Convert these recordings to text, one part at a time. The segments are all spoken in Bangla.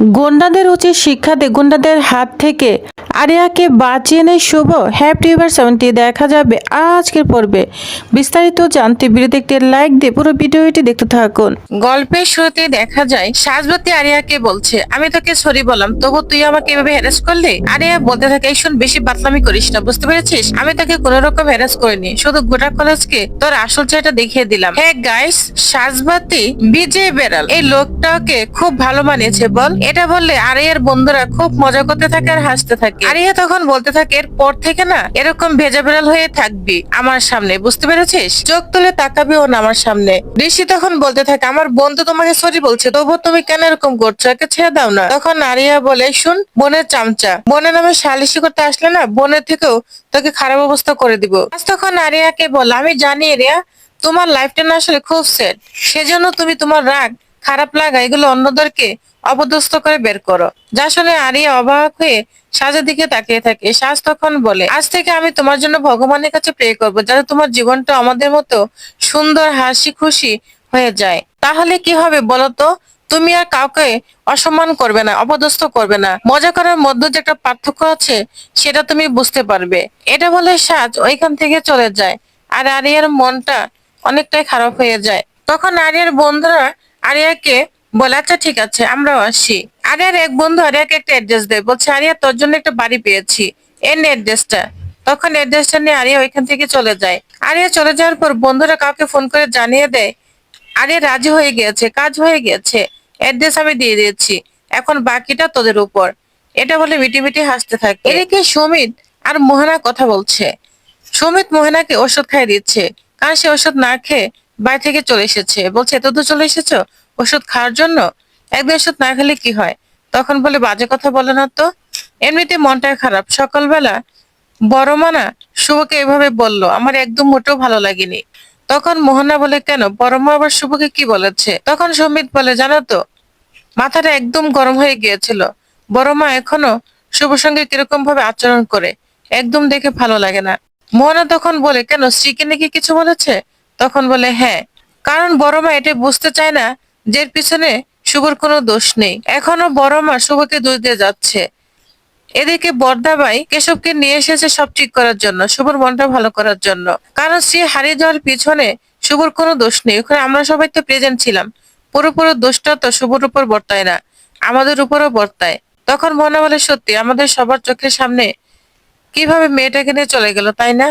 গুন্ডাদের উচিত শিক্ষা দিয়ে গুন্ডাদের হাত থেকে আরিয়াকে বাঁচিয়ে নেয় শুভ। হ্যাপি এভার 70 দেখা যাবে আজকের পর্বে। বিস্তারিত জানতে ভিডিওতে একটি লাইক দিয়ে পুরো ভিডিওটি দেখতে থাকুন। গল্পের শুরুতে দেখা যায় সাজবতী আরিয়াকে বলছে, আমি তোকে সরি বললাম, তবু তুই আমাকে এভাবে হ্যারাস করলি। আরিয়া বলতে থাকে, এই শোন, বেশি বাতলামি করিস না, বুঝতে পেরেছিস? আমি তোকে কোন রকম হ্যারাস করিনি, শুধু গোটা কলেজকে তোর আসল চেহারাটা দেখিয়ে দিলাম। হ্যাঁ গাইস, সাজবতী বিজয় বেড়াল এই লোকটাকে খুব ভালো মানিয়েছে বল। এটা বললে আরিয়ার বন্ধুরা খুব মজা করতে থাকে আর হাসতে থাকে। আরিয়া তখন বলতে থাকে, এরপর থেকে না এরকম ভেজা বেড়াল হয়ে থাকবি আমার সামনে, বুঝতে পেরেছিস? চোখ তুলে তাকাবি ও না আমার সামনে। ঋষি তখন বলতে থাকে, আমার বন্ধু তোমাকে সরি বলছে, তবু তুমি কেন এরকম করছো, একে ছেড়ে দাও না। তখন আরিয়া বলে, শুন বোনের চামচা, বোনের নামে সালিশি করতে আসলে না বোনের থেকেও তোকে খারাপ অবস্থা করে দিব। আজ তখন আরিয়াকে বল, আমি জানি রিয়া তোমার লাইফটা না আসলে খুব সেট, সেজন্য তুমি তোমার রাগ খারাপ লাগা এগুলো অন্যদেরকে অপদস্থ করে বের করো। যা শুনে আরিয়া অবাক হয়ে সাজের দিকে তাকিয়ে থাকে। সাজ তখন বলে, আজ থেকে আমি তোমার জন্য ভগবানের কাছে প্রে করব, যাতে তোমার জীবনটা আমাদের মতো সুন্দর হাসি খুশি হয়ে যায়। তাহলে কি হবে বলো তো? তুমি আর কাউকে অসম্মান করবে না, অপদস্থ করবে না, মজা করার মধ্যে যে একটা পার্থক্য আছে সেটা তুমি বুঝতে পারবে। এটা বলে সাজ ওইখান থেকে চলে যায়। আর আরিয়ার মনটা অনেকটাই খারাপ হয়ে যায়। তখন আরিয়ার বন্ধুরা আরিয়াকে বলে, আচ্ছা ঠিক আছে আমরাও আসি। আরিয়ার এক বন্ধু আরিয়াকে একটা অ্যাড্রেস দেয়, বলছে, আরিয়া তোর জন্য একটা বাড়ি পেয়েছি, এর অ্যাড্রেসটা। তখন অ্যাড্রেসটা নিয়ে আরিয়া ওইখান থেকে চলে যায়। আরিয়া চলে যাওয়ার পর বন্ধুরা কাউকে ফোন করে জানিয়ে দেয়, আরিয়া রাজি হয়ে গিয়েছে, কাজ হয়ে গিয়েছে, অ্যাড্রেস আমি দিয়ে দিয়েছি, এখন বাকিটা তোদের উপর। এটা বলে মিটি মিটি হাসতে থাকে। এদিকে সুমিত আর মোহনা কথা বলছে। সুমিত মোহনাকে ওষুধ খাইয়ে দিচ্ছে, কারণ সে ওষুধ না খেয়ে বাড়ি থেকে চলে এসেছে। বলছে, এত দূর চলে এসেছো ওষুধ খাওয়ার জন্য? একদিন ওষুধ না খেলে কি হয়? তখন বলে, বাজে কথা বলে না তো, এমনিতে মনটা খারাপ। সকালবেলা বড় মানা শুভকে এভাবে বলল, আমার একদম মোটেও ভালো লাগেনি। তখন মোহনা বলে, কেন, বড় মা আবার শুভকে কি বলেছে? তখন সুমিত বলে, জানো তো, মাথাটা একদম গরম হয়ে গিয়েছিল। বড় মা এখনো শুভ সঙ্গে কিরকম ভাবে আচরণ করে, একদম দেখে ভালো লাগে না। মোহনা তখন বলে, কেন, স্ত্রীকে নাকি কিছু বলেছে? তখন বলে, হ্যাঁ, কারণ বড় মা এটা বুঝতে চায় না যে এর পিছনে শুভর কোনো দোষ নেই। এখনো বড় মা শুভকে দোষ দিয়ে যাচ্ছে। এদিকে বর্দাবাই কেশবকে নিয়ে এসেছে সব ঠিক করার জন্য, শুভর মনটা ভালো করার জন্য। কারণ স্ত্রী হারিয়ে যাওয়ার পিছনে শুভর কোনো দোষ নেই, ওখানে আমরা সবাই তো প্রেজেন্ট ছিলাম। পুরোপুরো দোষটা তো শুভর উপর বর্তায় না, আমাদের উপরও বর্তায়। তখন মনে বলে, সত্যি আমাদের সবার চোখের সামনে কিভাবে মেয়েটাকে নিয়ে চলে গেল, তাই না?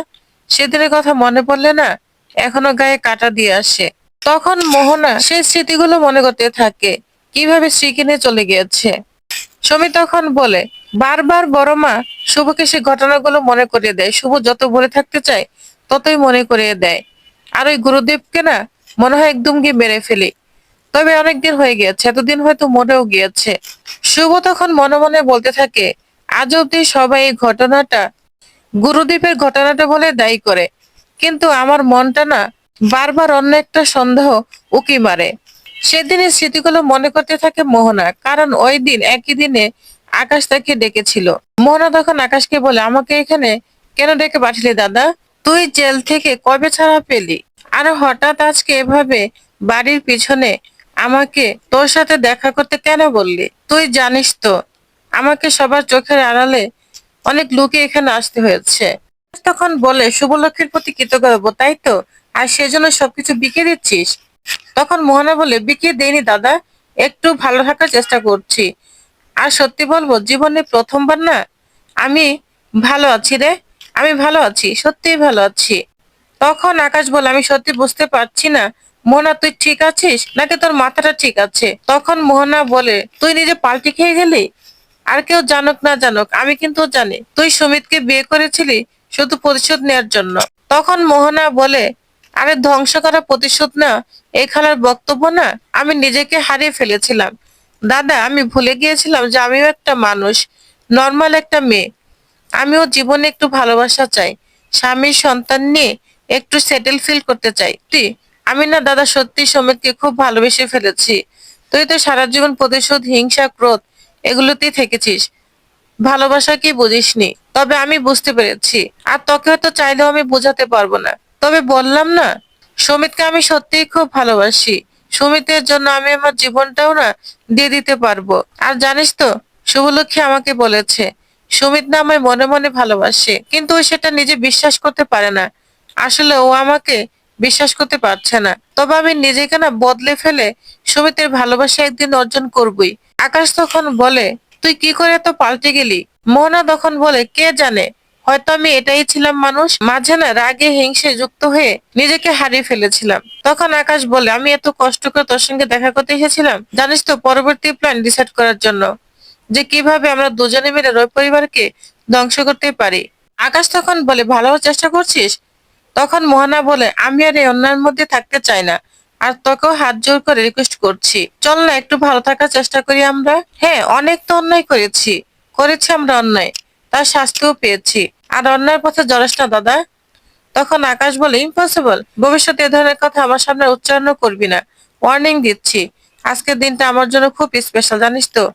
সেদিনের কথা মনে পড়লে না এখনো গায়ে কাটা দিয়ে আসে। তখন মোহনা সেই স্মৃতিগুলো মনে করতে থাকে, কিভাবে স্ত্রীকে নিয়ে চলে গিয়েছে। সুমি তখন বলে, বারবার বড় মা শুভকে সে ঘটনাগুলো মনে করিয়ে দেয়। শুভ যত বলে থাকতে চায় ততই মনে করিয়ে দেয়। আর ওই গুরুদেবকে না মনে হয় একদম গিয়ে মেরে ফেলি। তবে অনেকদিন হয়ে গিয়েছে, এতদিন হয়তো মরেও গিয়েছে। শুভ তখন মনে মনে বলতে থাকে, আজ অব্দি সবাই এই ঘটনাটা গুরুদেবের ঘটনাটা বলে দায়ী করে, কিন্তু আমার মনটা না বারবার অন্য একটা সন্দেহ উকি মারে। সেদিনের স্মৃতিগুলো মনে করতে থাকে মোহনা, কারণ ওই দিন একই দিনে আকাশ তাকে ডেকেছিল। মোহনা তখন আকাশকে বলে, আমাকে এখানে কেন ডেকে পাঠালি দাদা? তুই জেল থেকে কবে ছাড়া পেলি? আর হঠাৎ আজকে এভাবে বাড়ির পিছনে আমাকে তোর সাথে দেখা করতে কেন বললি? তুই জানিস তো আমাকে সবার চোখের আড়ালে অনেক লোকে এখানে আসতে হয়েছে। তখন বলে, শুভলক্ষীর প্রতি কৃতজ্ঞ হবো, তাই তো? আর সেজন্য সবকিছু বিকিয়ে দিচ্ছিস? তখন মোহনা বলে, বিকিয়ে দেইনি দাদা, একটু ভালো থাকার চেষ্টা করছি। আর সত্যি বলবো, জীবনে প্রথমবার না আমি ভালো আছি রে, আমি ভালো আছি, সত্যিই ভালো আছি। তখন আকাশ বলে, আমি সত্যি বুঝতে পারছি না মোহনা, তুই ঠিক আছিস নাকি তোর মাথাটা ঠিক আছে? তখন মোহনা বলে, তুই নিজে পাল্টি খেয়ে গেলি? আর কেউ জানুক না জানুক, আমি কিন্তু জানি তুই সুমিতকে বিয়ে করেছিলি শুধু প্রতিশোধ নেওয়ার জন্য। তখন মোহনা বলে, আরে ধ্বংস করা প্রতিশোধ না, এই খালার বক্তব্য না, আমি নিজেকে হারিয়ে ফেলেছিলাম দাদা। আমি ভুলে গিয়েছিলাম যে আমিও একটা মানুষ, নর্মাল একটা মেয়ে। আমিও জীবনে একটু ভালোবাসা চাই, স্বামীর সন্তান নিয়ে একটু সেটেল ফিল করতে চাই। তুই, আমি না দাদা সত্যি সুমিতকে খুব ভালোবেসে ফেলেছি। তুই তো সারা জীবন প্রতিশোধ, হিংসা, ক্রোধ এগুলোতেই থেকেছিস, ভালোবাসা কি বুঝিসনি। তবে আমি বুঝতে পেরেছি, আর তোকে হয়তো চাইলেও আমি বোঝাতে পারবো না। তবে বললাম না, সুমিতকে আমি সত্যিই খুব ভালোবাসি, সুমিতের জন্য আমি আমার জীবনটাও না দিয়ে দিতে পারবো। আর জানিস তো, শুভলক্ষ্মী আমাকে বলেছে সুমিত না আমায় মনে মনে ভালোবাসে, কিন্তু ও সেটা নিজে বিশ্বাস করতে পারে না। আসলে ও আমাকে বিশ্বাস করতে পারছে না। তবে আমি নিজেকে না বদলে ফেলে সুমিতের ভালোবাসা একদিন অর্জন করবই। আকাশ তখন বলে, তুই কি করে এত পাল্টে গেলি? মোহনা তখন বলে, কে জানে, হয়তো আমি এটাই ছিলাম মানুষ, মাঝে না রাগে হিংসে যুক্ত হয়ে নিজেকে হারিয়ে ফেলেছিলাম। তখন আকাশ বলে, আমি এত কষ্ট করে তোর সঙ্গে দেখা করতে এসেছিলাম জানিস তো, পরবর্তী প্ল্যান ডিসাইড করার জন্য, যে কিভাবে আমরা দুজনে মিলে রয় পরিবারকে ধ্বংস করতে পারি। আকাশ তখন বলে, ভালো হওয়ার চেষ্টা করছিস? তখন মোহনা বলে, আমি আর এই অন্যায়ের মধ্যে থাকতে চাই না, আর তোকেও হাত জোর করে রিকোয়েস্ট করছি, চল না একটু ভালো থাকার চেষ্টা করি আমরা। হ্যাঁ, অনেক তো অন্যায় করেছি, আমরা অন্যায়, তার শাস্তিও পেয়েছি, আর অন্যায়ের পথে জড়াস না দাদা। তখন আকাশ বলে, ইম্পসিবল, ভবিষ্যতে এ ধরনের কথা আমার সামনে উচ্চারণ করবি না, ওয়ার্নিং দিচ্ছি। আজকের দিনটা আমার জন্য খুব স্পেশাল জানিস তো।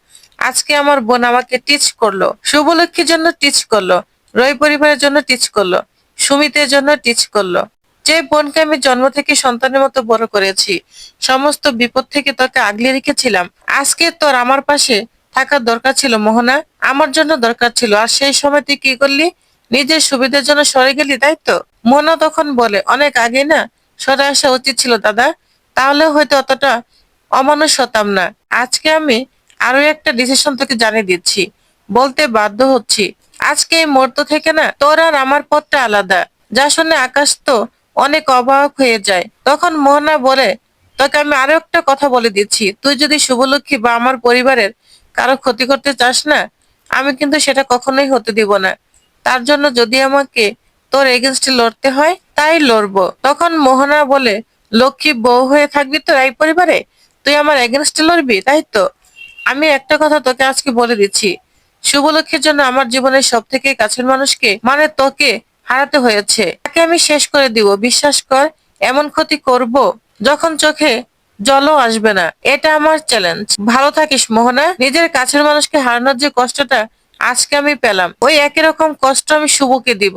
আজকে আমার বোন আমাকে টিচ করলো, শুভলক্ষ্মীর জন্য টিচ করলো, রয় পরিবারের জন্য টিচ করলো, সুমিতের জন্য টিচ করলো। যে বোনকে আমি জন্ম থেকে সন্তানের মতো বড় করেছি, সমস্ত বিপদ থেকে তোকে আগলে রেখেছিলাম, আজকে তোর আমার পাশে থাকার দরকার ছিল মোহনা, আমার জন্য দরকার ছিল। আর সেই সময় তুই কি করলি? নিজের সুবিধার জন্য সরে গেলি, তাই তো? মোহনা তখন বলে, অনেক আগে না সরে আসা উচিত ছিল দাদা, তাহলে হয়তো অতটা অমানুষ হতাম না। আজকে আমি আরো একটা ডিসিশন তোকে জানিয়ে দিচ্ছি, বলতে বাধ্য হচ্ছি। আজকে এই মুহূর্ত থেকে না তোর আর আমার পথটা আলাদা। যা শুনে আকাশ তো অনেক অবাক হয়ে যায়। তখন মোহনা বলে, তোকে আমি আরো একটা কথা বলে দিচ্ছি, তুই যদি শুভলক্ষ্মী বা আমার পরিবারের কারো ক্ষতি করতে চাস না, আমি কিন্তু সেটা কখনোই হতে দিব না। তার জন্য যদি আমাকে তোর এগেনস্টে লড়তে হয় তাই লড়বো। তখন মোহনা বলে, লক্ষ্মী বউ হয়ে থাকবি তো এই পরিবারে, তুই আমার এগেনস্টে লড়বি, তাই তো? আমি একটা কথা তোকে আজকে বলে দিচ্ছি, শুভলক্ষ্মীর জন্য আমার জীবনের সব থেকে কাছের মানুষকে মানে তোকে হারাতে হয়েছে, তাকে আমি শেষ করে দিব, বিশ্বাস কর। এমন ক্ষতি করব যখন চোখে জলও আসবে না, এটা আমার চ্যালেঞ্জ। ভালো থাকিস মোহনা। নিজের কাছের মানুষকে হারানোর যে কষ্টটা আজকে আমি পেলাম, ওই একই রকম কষ্ট আমি শুভকে দিব।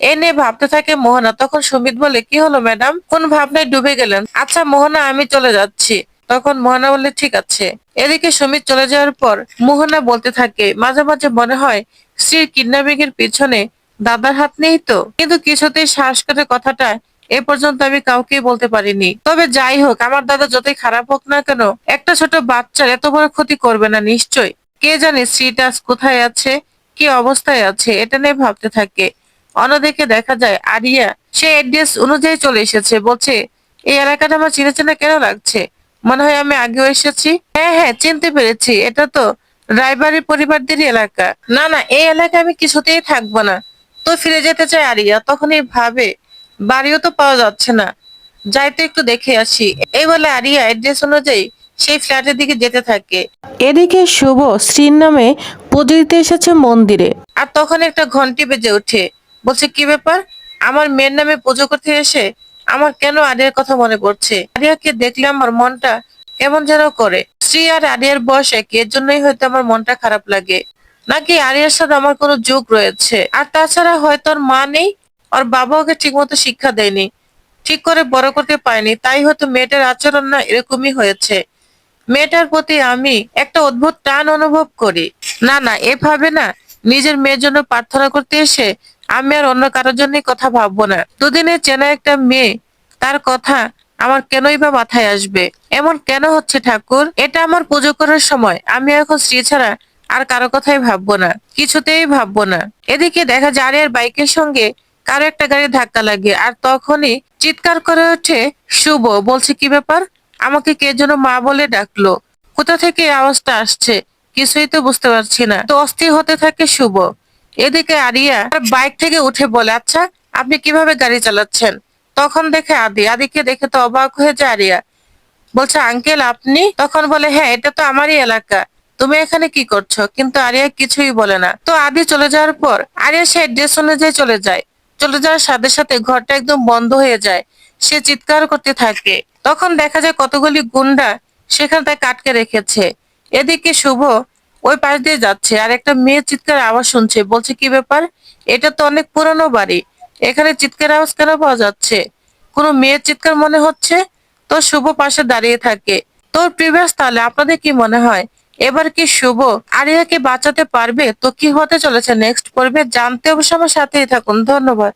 এ নিয়ে ভাবতে থাকে মোহনা। তখন সুমিত বলে, কি হলো ম্যাডাম, কোন ভাবনায় ডুবে গেলেন? আচ্ছা মোহনা, আমি চলে যাচ্ছি। তখন মোহনা বললে, ঠিক আছে। এদিকে সুমিত চলে যাওয়ার পর মোহনা বলতে থাকে, মাঝে মাঝে মনে হয় স্ত্রীর কিডন্যাপিং এর পিছনে দাদার হাত নেই তো, কিন্তু কিছুতেই সাহস করে কথাটা এ পর্যন্ত আমি কাউকেই বলতে পারিনি। তবে যাই হোক, আমার দাদা যতই খারাপ হোক না কেন, একটা ছোট বাচ্চার এত বড় ক্ষতি করবে না নিশ্চয়। কে জানে স্ত্রীটা আজ কোথায় আছে, কি অবস্থায় আছে, এটা নিয়ে ভাবতে থাকে। অন্যদিকে দেখা যায় আরিয়া সে অ্যাড্রেস অনুযায়ী চলে এসেছে, বলছে, এই এলাকাটা আমার চেনা চেনা কেন লাগছে, মনে হয় আমি আগেও এসেছি। হ্যাঁ হ্যাঁ, চিনতে পেরেছি, এটা তো রায়বাড়ির পরিবারদেরই এলাকা। না না, এই এলাকায় আমি কিছুতেই থাকবো না। তো ফিরে যেতে চায় আরিয়া, তখনই ভাবে বাড়িও তো পাওয়া যাচ্ছে না, যাই তো একটু দেখে আসি। এই বলে আরিয়া অ্যাড্রেস অনুযায়ী সেই ফ্ল্যাটের দিকে যেতে থাকে। এদিকে শুভ শ্রীর নামে পুজো দিতে এসেছে মন্দিরে। আর তখন একটা ঘন্টি বেজে ওঠে। বলছে, কি ব্যাপার, আমার মেয়ের নামে পুজো করতে এসে আমার কেন আরিয়ার কথা মনে পড়ছে? আরিয়াকে দেখলে আমার মনটা কেমন যেন করে। শ্রী আর আরিয়ার বয়স একই, এর জন্যই হয়তো আমার মনটা খারাপ লাগে। নাকি আরিয়ার সাথে আমার কোনো যোগ রয়েছে? আর তাছাড়া হয়তো ওর মা নেই, ওর বাবা ওকে ঠিক মতো শিক্ষা দেয়নি, ঠিক করে বড় করতে পারেনি, তাই হয়তো মেয়েটার আচরণ না এরকমই হয়েছে। মেয়েটার প্রতি আমি একটা অদ্ভুত টান অনুভব করি। না না, এভাবে না নিজের মেয়ের জন্য প্রার্থনা করতে এসে আমি আর অন্য কারোর জন্যই কথা ভাববো না। দুদিনে চেনা একটা মেয়ে, তার কথা আমার কেনই বা মাথায় আসবে? এমন কেন হচ্ছে ঠাকুর? এটা আমার পুজো করার সময়, আমি এখন স্ত্রী ছাড়া আর কারো কথাই ভাববো না, কিছুতেই ভাববো না। এদিকে দেখা যায় আরিয়ার বাইকের সঙ্গে কারো একটা গাড়ি ধাক্কা লাগে, আর তখনই চিৎকার করে ওঠে শুভ। বলছে, কি ব্যাপার, আমাকে কে যেন মা বলে ডাকলো, কোথা থেকে এই আওয়াজটা আসছে, কিছুই তো বুঝতে পারছি না। তো অস্থির হতে থাকে শুভ। এদিকে আরিয়া বাইক থেকে উঠে বলে, আচ্ছা আপনি কিভাবে গাড়ি চালাচ্ছেন? তখন দেখে আদিকে দেখে তো অবাক হয়ে যায় আরিয়া। বলছে, আঙ্কেল আপনি? তখন বলে, হ্যাঁ এটা তো আমারই এলাকা, তুমি এখানে কি করছো? কিন্তু আরিয়া কিছুই বলে না। তো আদি চলে যাওয়ার পর আরিয়া সে ড্রেস অনুযায়ী চলে যায়। চলে যাওয়ার সাথে সাথে ঘরটা একদম বন্ধ হয়ে যায়। সে চিৎকার করতে থাকে। তখন দেখা যায় কতগুলি গুন্ডা সেখানে তাকে আটকে রেখেছে। এদিকে শুভ ওই পাশ দিয়ে যাচ্ছে, আর একটা মেয়ে চিৎকার আওয়াজ শুনছে। বলছে, কি ব্যাপার, এটা তো অনেক পুরনো বাড়ি, এখানে চিৎকার আওয়াজ কেন পাওয়া যাচ্ছে? কোনো মেয়ের চিৎকার মনে হচ্ছে। তো শুভ পাশে দাঁড়িয়ে থাকে। তো প্রিভিয়াস তাহলে আপনাদের কি মনে হয় এবার কি শুভ আরিয়াকে বাঁচাতে পারবে? তো কি হতে চলেছে নেক্সট পর্বে জানতে অবশ্য আমার সাথেই থাকুন। ধন্যবাদ।